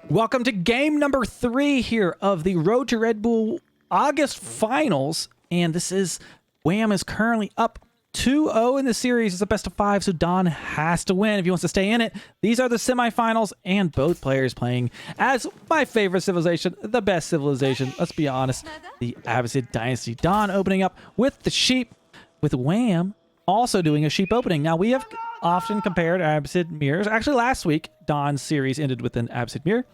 Welcome to game number 3 here of the Road to Red Bull August Finals. And this is, Wham is currently up 2-0 in the series. It's a best of 5, so Don has to win if he wants to stay in it. These are the semifinals, and both players playing as my favorite civilization, the best civilization, let's be honest, the Abbasid Dynasty. Don opening up with the sheep, with Wham also doing a sheep opening. Now, we have often compared Abbasid mirrors. Actually, last week, Don's series ended with an Abbasid mirror.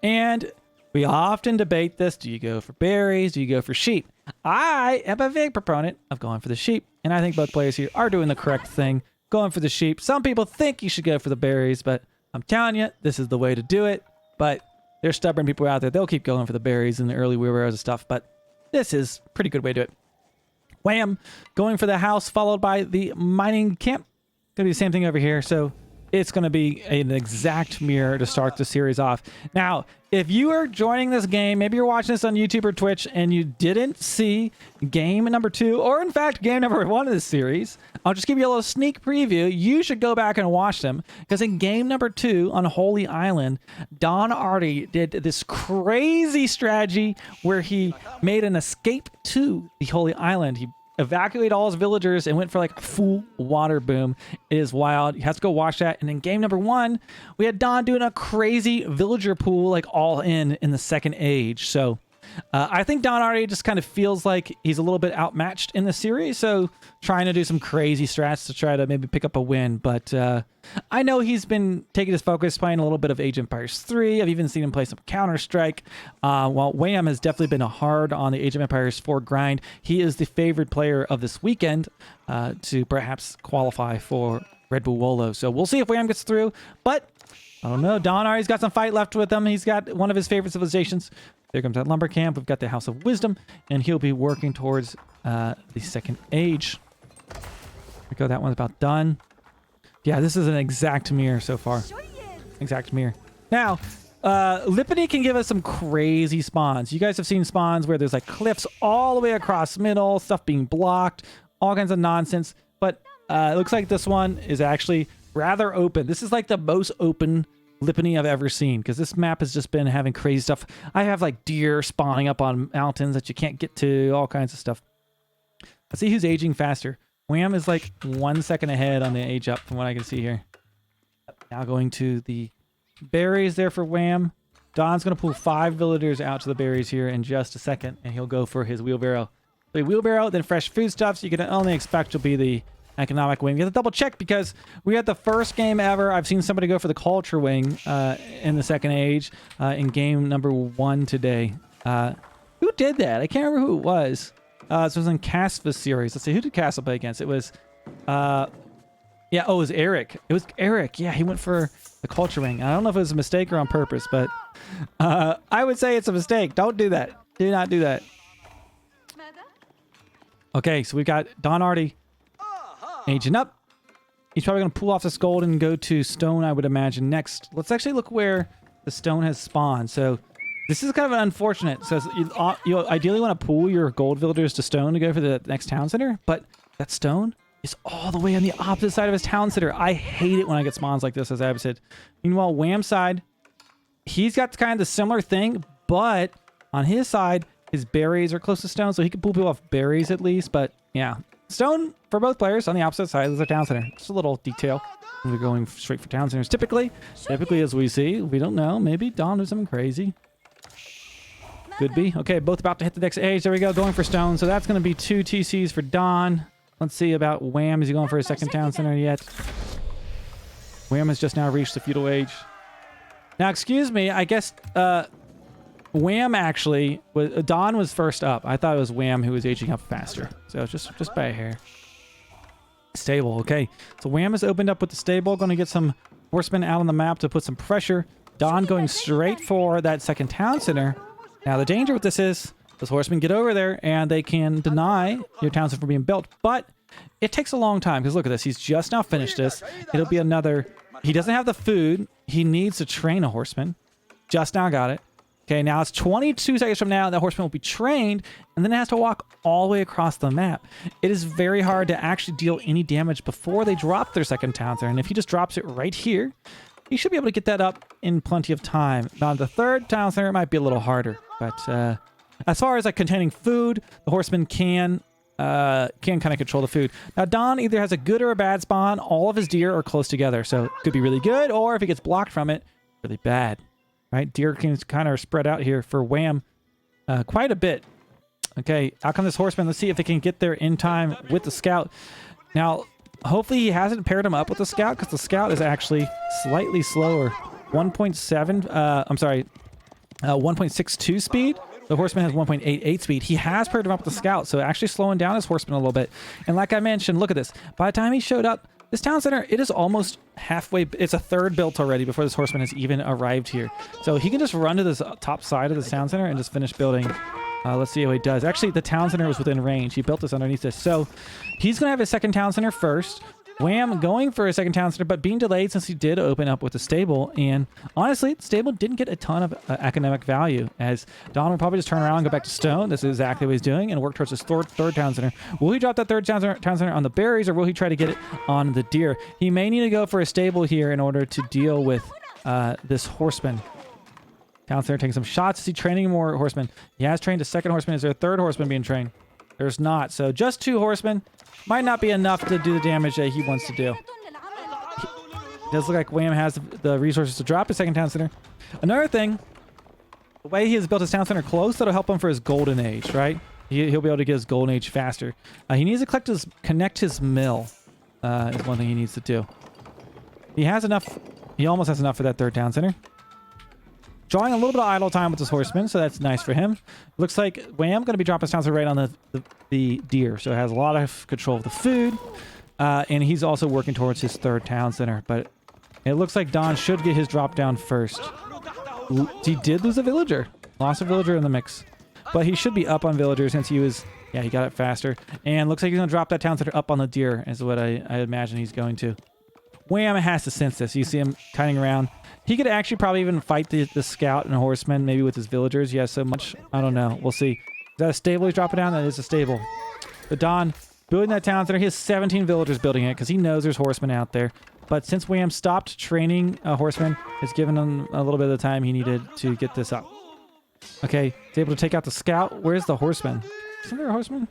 And we often debate this. Do you go for berries? Do you go for sheep? I am a big proponent of going for the sheep. And I think both players here are doing the correct thing, going for the sheep. Some people think you should go for the berries, but I'm telling you, this is the way to do it. But there's stubborn people out there. They'll keep going for the berries and the early wheelbarrows and stuff. But this is a pretty good way to do it. Wham, going for the house, followed by the mining camp. Gonna be the same thing over here, so it's gonna be an exact mirror to start the series off. Now, if you are joining this game, maybe you're watching this on YouTube or Twitch and you didn't see game number 2, or in fact game number 1 of this series, I'll just give you a little sneak preview. You should go back and watch them, because in game number 2 on Holy Island, Don already did this crazy strategy where he made an escape to the Holy Island. He evacuated all his villagers and went for like a full water boom. It is wild. You have to go watch that. And in game number 1, we had Don doing a crazy villager pool, like all in the second age. So I think Don already just kind of feels like he's a little bit outmatched in the series. So trying to do some crazy strats to try to maybe pick up a win. But I know he's been taking his focus, playing a little bit of Age of Empires 3. I've even seen him play some Counter-Strike. While Wham has definitely been hard on the Age of Empires 4 grind, he is the favored player of this weekend to perhaps qualify for Red Bull Wololo. So we'll see if Wham gets through. But I don't know. Don already's got some fight left with him. He's got one of his favorite civilizations. There comes that lumber camp. We've got the House of Wisdom, and he'll be working towards the second age. There we go. That one's about done. Yeah, this is an exact mirror so far. Exact mirror. Now, Lipany can give us some crazy spawns. You guys have seen spawns where there's like cliffs all the way across the middle, stuff being blocked, all kinds of nonsense. But it looks like this one is actually rather open. This is like the most open Lipany I've ever seen, because this map has just been having crazy stuff. I have like deer spawning up on mountains that you can't get to, all kinds of stuff. Let's see who's aging faster. Wham is like 1 second ahead on the age up from what I can see here. Now going to the berries there for Wham. Don's going to pull 5 villagers out to the berries here in just a second, and he'll go for his wheelbarrow. The wheelbarrow, then fresh foodstuffs. You can only expect will be the economic wing. You have to double check, because we had the first game ever. I've seen somebody go for the culture wing in the second age in game number 1 today. Who did that? I can't remember who it was. This was in Casva's series. Let's see, who did Castle play against? It was, yeah, oh, it was Eric. It was Eric. Yeah, he went for the culture wing. I don't know if it was a mistake or on purpose, but I would say it's a mistake. Don't do that. Do not do that. Okay, so we got Don already aging up. He's probably going to pull off this gold and go to stone, I would imagine, next. Let's actually look where the stone has spawned. So this is kind of an unfortunate. So you ideally want to pull your gold villagers to stone to go for the next town center, but that stone is all the way on the opposite side of his town center. I hate it when I get spawns like this, as Abbasid said. Meanwhile, Wham's side, he's got kind of the similar thing, but on his side, his berries are close to stone, so he can pull people off berries at least. But yeah, stone for both players on the opposite side of the town center. Just a little detail. We're going straight for town centers. Typically, as we see, we don't know. Maybe Don does something crazy. Could be. Okay, both about to hit the next age. There we go, going for stone. So that's going to be 2 TCs for Don. Let's see about Wham. Is he going for a second town center yet? Wham has just now reached the feudal age. Now, excuse me, I guess Wham actually, Don was first up. I thought it was Wham who was aging up faster. So just by a hair. Stable, okay. So Wham has opened up with the stable. Going to get some horsemen out on the map to put some pressure. Don going straight for that second town center. Now, the danger with this is those horsemen get over there and they can deny your town center from being built. But it takes a long time, because look at this. He's just now finished this. It'll be another. He doesn't have the food. He needs to train a horseman. Just now got it. Okay, now it's 22 seconds from now. That horseman will be trained, and then it has to walk all the way across the map. It is very hard to actually deal any damage before they drop their second town center. And if he just drops it right here, he should be able to get that up in plenty of time. Now, the third town center might be a little harder, but as far as like containing food, the horseman can kind of control the food. Now, Don either has a good or a bad spawn. All of his deer are close together, so it could be really good, or if he gets blocked from it, really bad. Right? Deer can kind of spread out here for Wham quite a bit. Okay, out comes this horseman. Let's see if they can get there in time with the scout. Now, hopefully he hasn't paired him up with the scout, because the scout is actually slightly slower. 1.62 speed. The horseman has 1.88 speed. He has paired him up with the scout, so actually slowing down his horseman a little bit. And like I mentioned, look at this. By the time he showed up, this town center, it is almost halfway. It's a third built already before this horseman has even arrived here. So he can just run to this top side of the town center and just finish building. Let's see how he does. Actually, the town center was within range. He built this underneath this. So he's going to have his second town center first. Wham going for a second town center, but being delayed since he did open up with the stable. And honestly, the stable didn't get a ton of economic value, as Don will probably just turn around and go back to stone. This is exactly what he's doing, and work towards his third town center. Will he drop that third town center on the berries, or will he try to get it on the deer? He may need to go for a stable here in order to deal with this horseman. Town center taking some shots. Is he training more horsemen? He has trained a second horseman. Is there a third horseman being trained? There's not. So just 2 horsemen might not be enough to do the damage that he wants to do. It does look like Wham has the resources to drop his second town center. Another thing, the way he has built his town center close, that'll help him for his golden age, right? He'll be able to get his golden age faster. He needs to connect his mill, is one thing he needs to do. He has enough. He almost has enough for that third town center. Drawing a little bit of idle time with this horseman, so that's nice for him. Looks like Wham going to be dropping his town center right on the deer, so it has a lot of control of the food. And he's also working towards his third town center, but it looks like Don should get his drop down first. He did lose a villager. Lost a villager in the mix. But he should be up on villagers since he was... Yeah, he got it faster. And looks like he's going to drop that town center up on the deer, is what I imagine he's going to. Wham has to sense this. You see him kiting around. He could actually probably even fight the scout and horseman, maybe with his villagers. He has so much. I don't know. We'll see. Is that a stable he's dropping down? That is a stable. But Don, building that town center, he has 17 villagers building it because he knows there's horsemen out there. But since Wham stopped training a horseman, it's given him a little bit of the time he needed to get this up. Okay, he's able to take out the scout. Where's the horseman? Isn't there a horseman?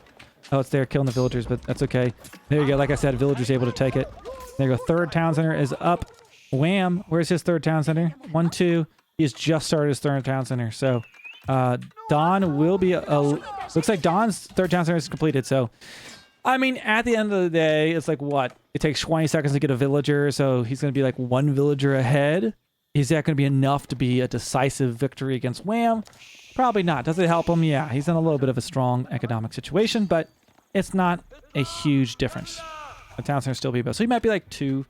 Oh, it's there killing the villagers, but that's okay. There you go. Like I said, villagers able to take it. There you go. Third town center is up. Wham, where's his third town center? 1, 2. He's just started his third town center. So Don will be looks like Don's third town center is completed. So I mean, at the end of the day, it's like what? It takes 20 seconds to get a villager, so he's going to be like 1 villager ahead. Is that going to be enough to be a decisive victory against Wham? Probably not. Does it help him? Yeah, he's in a little bit of a strong economic situation, but it's not a huge difference. The town center still be better. So he might be like 2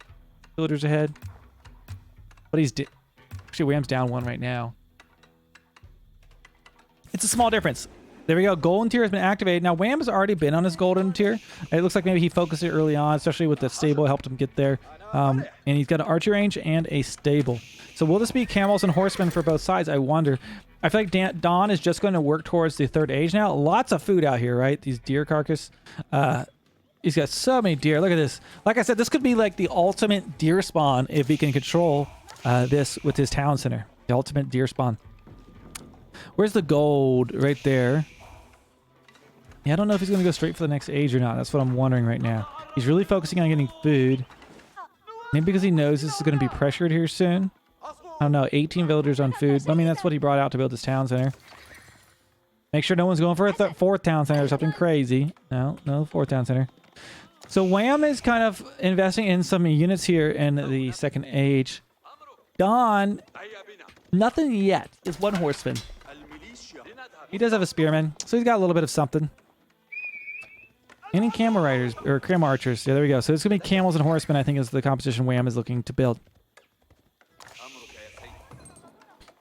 villagers ahead. But he's... Actually, Wham's down 1 right now. It's a small difference. There we go. Golden tier has been activated. Now, Wham has already been on his golden tier. It looks like maybe he focused it early on, especially with the stable. Helped him get there. And he's got an archery range and a stable. So will this be camels and horsemen for both sides? I wonder. I feel like Don is just going to work towards the third age now. Lots of food out here, right? These deer carcass. He's got so many deer. Look at this. Like I said, this could be like the ultimate deer spawn if he can control this with his town center. The ultimate deer spawn. Where's the gold? Right there. Yeah, I don't know if he's going to go straight for the next age or not. That's what I'm wondering right now. He's really focusing on getting food. Maybe because he knows this is going to be pressured here soon. I don't know. 18 villagers on food. I mean, that's what he brought out to build this town center. Make sure no one's going for a fourth town center or something crazy. No fourth town center. So Wham is kind of investing in some units here in the second age. Don, nothing yet. Is 1 horseman. He does have a spearman, so he's got a little bit of something. Any camel riders or camel archers? Yeah, there we go. So it's gonna be camels and horsemen. I think is the composition Wham is looking to build.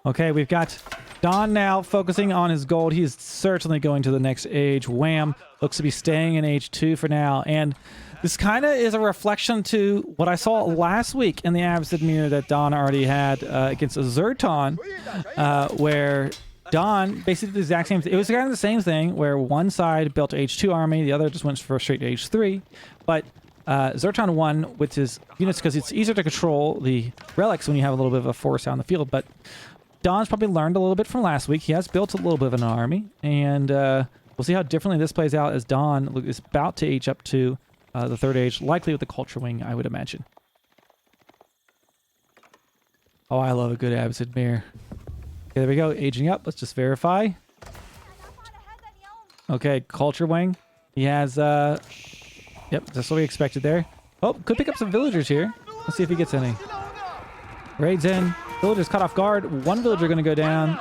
Okay, we've got Don now focusing on his gold. He's certainly going to the next age. Wham looks to be staying in age 2 for now, and this kind of is a reflection to what I saw last week in the Abbasid mirror that Don already had against Zerton, where Don basically the exact same. It was kind of the same thing where one side built age 2 army, the other just went for straight to age 3. But Zerton 1, which is units because it's easier to control the relics when you have a little bit of a force out in the field. But Don's probably learned a little bit from last week. He has built a little bit of an army, and we'll see how differently this plays out as Don is about to age up to the third age, likely with the culture wing, I would imagine. Oh, I love a good Abbasid mirror. Okay, there we go. Aging up. Let's just verify. Okay, culture wing. He has, yep, that's what we expected there. Oh, could pick up some villagers here. Let's see if he gets any. Raids in. Villagers caught off guard. One villager going to go down.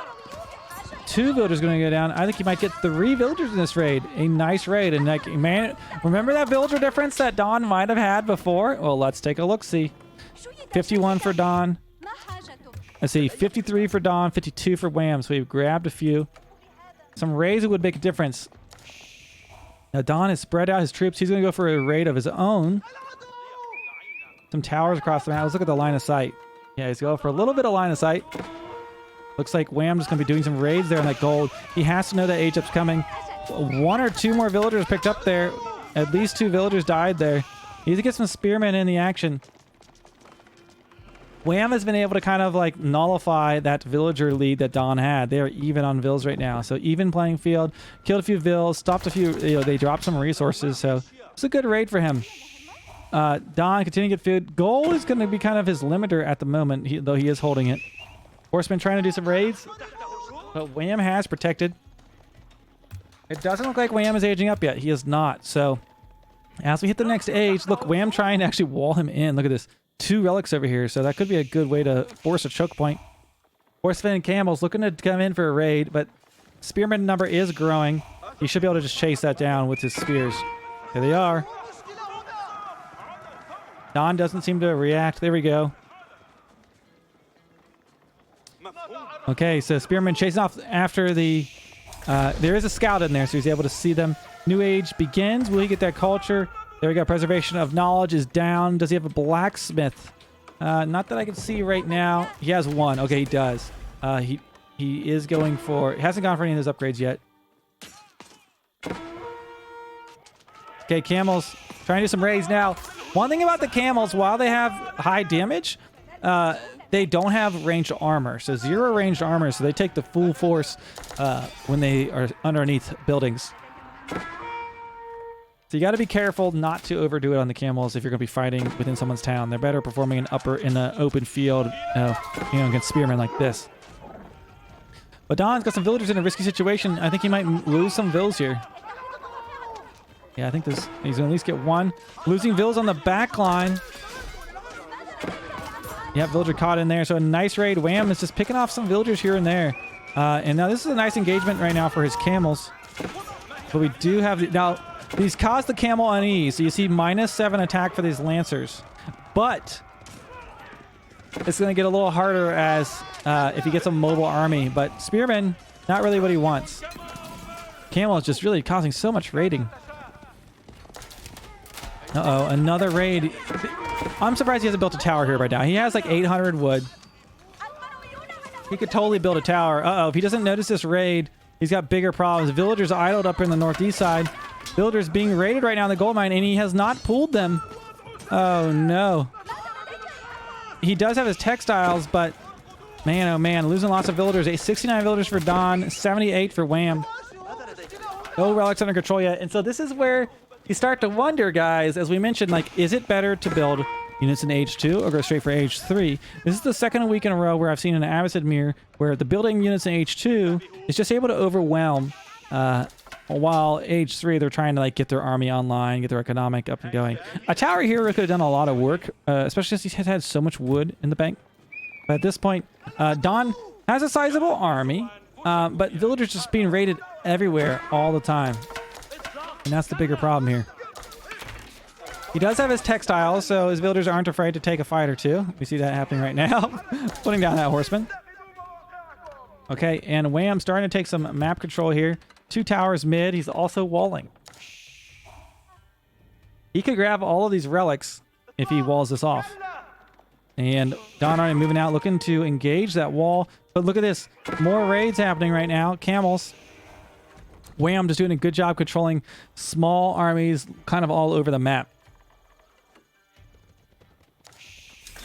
Two villagers going to go down. I think he might get 3 villagers in this raid. A nice raid. And like, man, remember that villager difference that Don might have had before? Well, let's take a look-see. 51 for Don. Let's see, 53 for Don, 52 for Wham. So we've grabbed a few. Some raids would make a difference. Now Don has spread out his troops. He's going to go for a raid of his own. Some towers across the map. Let's look at the line of sight. Yeah, he's going for a little bit of line of sight. Looks like Wham's going to be doing some raids there in that gold. He has to know that age up's coming. 1 or 2 more villagers picked up there. At least 2 villagers died there. He needs to get some spearmen in the action. Wham has been able to kind of like nullify that villager lead that Don had. They are even on vills right now. So even playing field, killed a few vills, stopped a few, they dropped some resources. So it's a good raid for him. Don continuing to get food. Gold is going to be kind of his limiter at the moment, though he is holding it. Horseman trying to do some raids, but Wham has protected. It doesn't look like Wham is aging up yet. He is not. So as we hit the next age, look, Wham trying to actually wall him in. Look at this. 2 relics over here, so that could be a good way to force a choke point. Horsemen and camels looking to come in for a raid, but spearman number is growing. He should be able to just chase that down with his spears. Here they are. Don doesn't seem to react. There we go. Okay, so spearman chasing off after the... there is a scout in there, so he's able to see them. New age begins. Will he get that culture? There we go. Preservation of knowledge is down. Does he have a blacksmith? Not that I can see right now. He has 1. Okay, he does. He is going for... He hasn't gone for any of those upgrades yet. Okay, camels. Trying to do some raids now. One thing about the camels, while they have high damage, they don't have ranged armor. So 0 ranged armor, so they take the full force when they are underneath buildings. So you got to be careful not to overdo it on the camels if you're going to be fighting within someone's town. They're better performing in an open field, against spearmen like this. But Don's got some villagers in a risky situation. I think he might lose some vills here. Yeah, I think he's going to at least get 1. Losing vills on the back line. Yeah, villager caught in there. So a nice raid. Wham is just picking off some villagers here and there. And now this is a nice engagement right now for his camels. But we do have... Now... These cause the camel unease. So you see -7 attack for these lancers. But it's going to get a little harder as if he gets a mobile army. But spearman, not really what he wants. Camel is just really causing so much raiding. Uh-oh, another raid. I'm surprised he hasn't built a tower here right now. He has like 800 wood. He could totally build a tower. Uh-oh, if he doesn't notice this raid, he's got bigger problems. Villagers idled up in the northeast side. Villagers being raided right now in the gold mine, and he has not pulled them. Oh, no. He does have his textiles, but man, oh man, losing lots of villagers. 69 villagers for Don, 78 for Wham. No relics under control yet. And so this is where you start to wonder, guys, as we mentioned, like, is it better to build units in Age 2 or go straight for Age 3? This is the second week in a row where I've seen an Abbasid mirror where the building units in Age 2 is just able to overwhelm while Age 3 they're trying to like get their army online, get their economic up and going. A tower here could have done a lot of work, especially since he had so much wood in the bank. But at this point, Don has a sizable army, but villagers just being raided everywhere all the time. And that's the bigger problem here. He does have his textiles, so his villagers aren't afraid to take a fight or two. We see that happening right now. Putting down that horseman. Okay, and Wham starting to take some map control here. 2 towers mid. He's also walling. He could grab all of these relics if he walls this off. And Don already moving out, looking to engage that wall. But look at this. More raids happening right now. Camels. Wham just doing a good job controlling small armies kind of all over the map.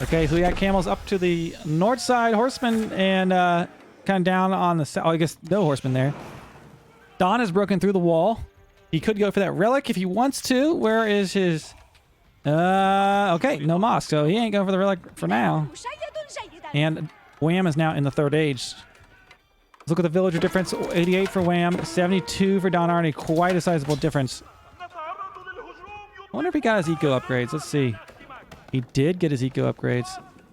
Okay, so we got camels up to the north side, horsemen, and kind of down on the south. Oh, I guess no horsemen there. Don has broken through the wall. He could go for that relic if he wants to. Where is his... okay, no mosque, so he ain't going for the relic for now. And Wham is now in the third age. Let's look at the villager difference. 88 for Wham, 72 for Don Arnie. Quite a sizable difference. I wonder if he got his eco upgrades. Let's see. He did get his eco upgrades.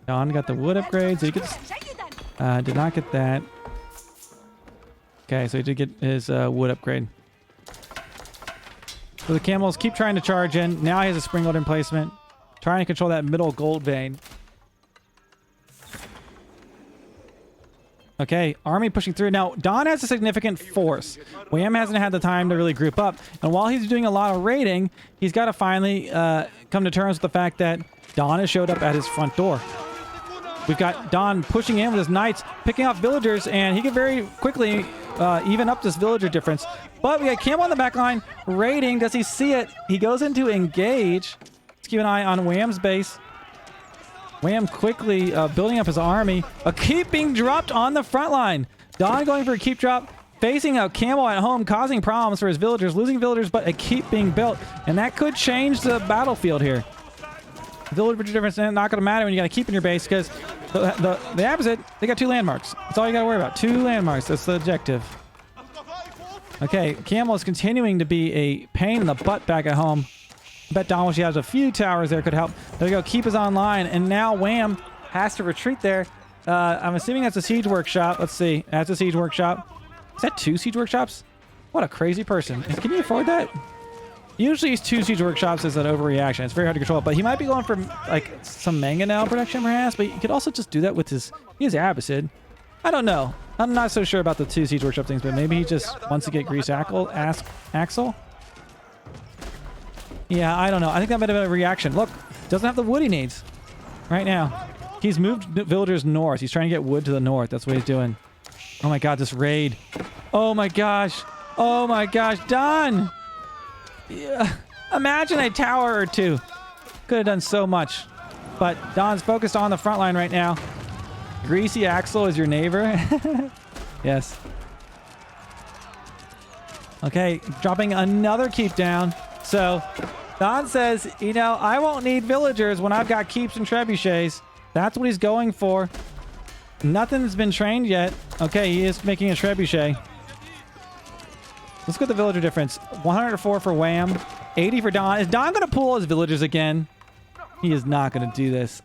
Don got the wood upgrades. Did he get did not get that. Okay, so he did get his wood upgrade. So the camels keep trying to charge in. Now he has a spring gold emplacement. Trying to control that middle gold vein. Okay, army pushing through. Now, Don has a significant force. Wham hasn't had the time to really group up. And while he's doing a lot of raiding, he's got to finally come to terms with the fact that Don has showed up at his front door. We've got Don pushing in with his knights, picking off villagers, and he can very quickly even up this villager difference. But we got Cam on the back line, raiding. Does he see it? He goes into engage. Let's keep an eye on Wham's base. Wham quickly building up his army. A keep being dropped on the front line. Don going for a keep drop, facing a camel at home, causing problems for his villagers, losing villagers, but a keep being built. And that could change the battlefield here. Villager difference is not going to matter when you got to keep in your base because the Abbasid, they got 2 landmarks. That's all you got to worry about. 2 landmarks. That's the objective. Okay, Camel is continuing to be a pain in the butt back at home. I bet Don wish he has a few towers there could help. There we go. Keep is online. And now Wham has to retreat there. I'm assuming that's a siege workshop. Let's see. That's a siege workshop. Is that 2 siege workshops? What a crazy person. Can you afford that? Usually 2 siege workshops is an overreaction. It's very hard to control. But he might be going for like some mangonel production perhaps. But he could also just do that with his Abbasid. I don't know. I'm not so sure about the 2 siege workshop things. But maybe he just wants to get grease axle. Yeah, I don't know. I think that might have been a reaction. Look, doesn't have the wood he needs right now. He's moved villagers north. He's trying to get wood to the north. That's what he's doing. Oh my god, this raid. Oh my gosh. Oh my gosh. Don! Yeah. Imagine a tower or 2. Could have done so much. But Don's focused on the front line right now. Greasy Axle is your neighbor. Yes. Okay, dropping another keep down. So Don says, you know, I won't need villagers when I've got keeps and trebuchets. That's what he's going for. Nothing's been trained yet. Okay, he is making a trebuchet. Let's go with the villager difference. 104 for Wham. 80 for Don. Is Don going to pull his villagers again? He is not going to do this.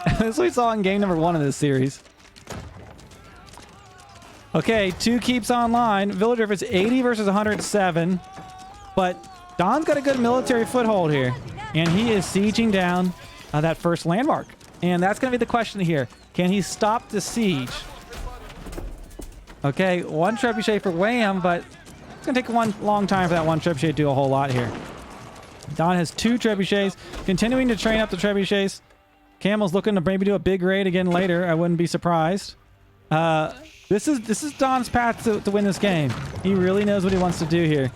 That's what we saw in game number 1 of this series. Okay, 2 keeps online. Villager difference 80 versus 107. But Don's got a good military foothold here. And he is sieging down that first landmark. And that's going to be the question here. Can he stop the siege? Okay, 1 trebuchet for Wham, but it's going to take one long time for that 1 trebuchet to do a whole lot here. Don has 2 trebuchets, continuing to train up the trebuchets. Camel's looking to maybe do a big raid again later. I wouldn't be surprised. This is Don's path to win this game. He really knows what he wants to do here.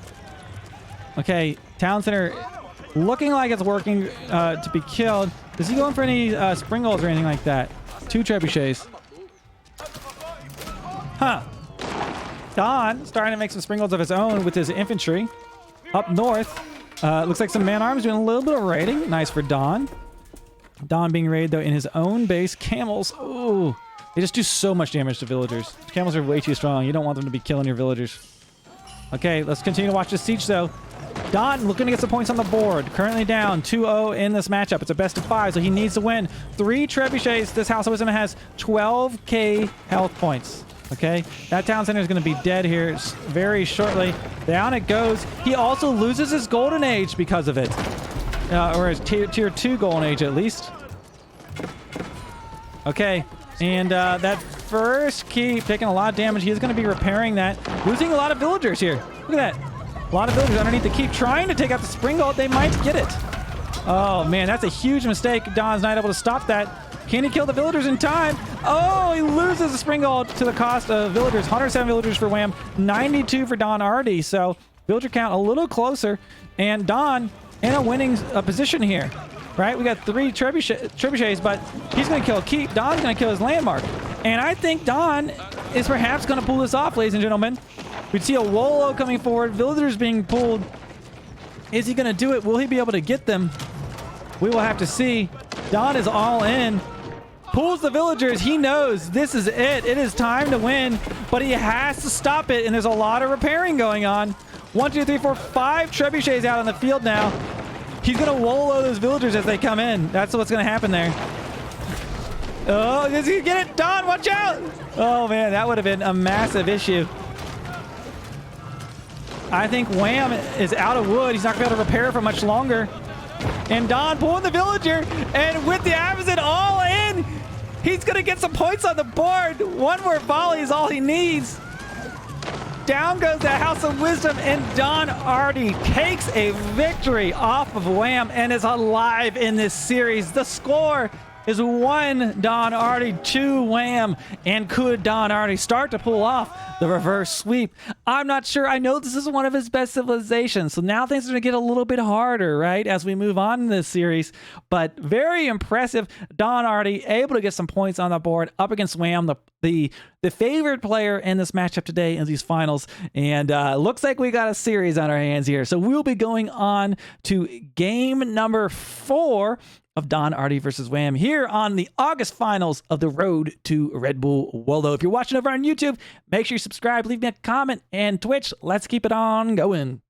Okay, Town Center looking like it's working to be killed. Is he going for any springolds or anything like that? 2 trebuchets. Huh. Don starting to make some springolds of his own with his infantry. Up north, looks like some man-arms doing a little bit of raiding. Nice for Don. Don being raided, though, in his own base. Camels, ooh. They just do so much damage to villagers. Camels are way too strong. You don't want them to be killing your villagers. Okay, let's continue to watch this siege, though. Don looking to get some points on the board. Currently down 2-0 in this matchup. It's a best of 5, so he needs to win. 3 trebuchets. This House of Wisdom has 12k health points. Okay, that town center is going to be dead here very shortly. Down it goes. He also loses his golden age because of it. Or his tier 2 golden age at least. Okay, and that first keep taking a lot of damage. He is going to be repairing that. Losing a lot of villagers here. Look at that. A lot of villagers underneath the keep trying to take out the springald. They might get it. Oh, man, that's a huge mistake. Don's not able to stop that. Can he kill the villagers in time? Oh, he loses the springald to the cost of villagers. 107 villagers for Wham, 92 for Don Artie. So villager count a little closer. And Don in a winning position here. right? We got 3 trebuchets, but he's going to kill Keep. Don's going to kill his landmark. And I think Don is perhaps going to pull this off, ladies and gentlemen. We see a Wololo coming forward. Villagers being pulled. Is he going to do it? Will he be able to get them? We will have to see. Don is all in. Pulls the villagers. He knows this is it. It is time to win, but he has to stop it, and there's a lot of repairing going on. 1, 2, 3, 4, 5 trebuchets out on the field now. He's going to Wololo those villagers as they come in. That's what's going to happen there. Oh, does he get it? Don, watch out! Oh, man, that would have been a massive issue. I think Wham is out of wood. He's not going to be able to repair for much longer. And Don pulling the villager, and with the Abbasid all in, he's going to get some points on the board. One more volley is all he needs. Down goes the House of Wisdom, and Don already takes a victory off of Wham and is alive in this series. The score is 1 Don Artie, 2 Wham. And could Don Artie start to pull off the reverse sweep? I'm not sure. I know this is one of his best civilizations, so now things are going to get a little bit harder, right, as we move on in this series. But very impressive. Don Artie able to get some points on the board up against Wham, the favored player in this matchup today in these finals. And looks like we got a series on our hands here. So we'll be going on to game number 4 of Don Artie versus Wham here on the August finals of the Road to Red Bull Wololo. If you're watching over on YouTube, make sure you subscribe, leave me a comment, and Twitch, let's keep it on going.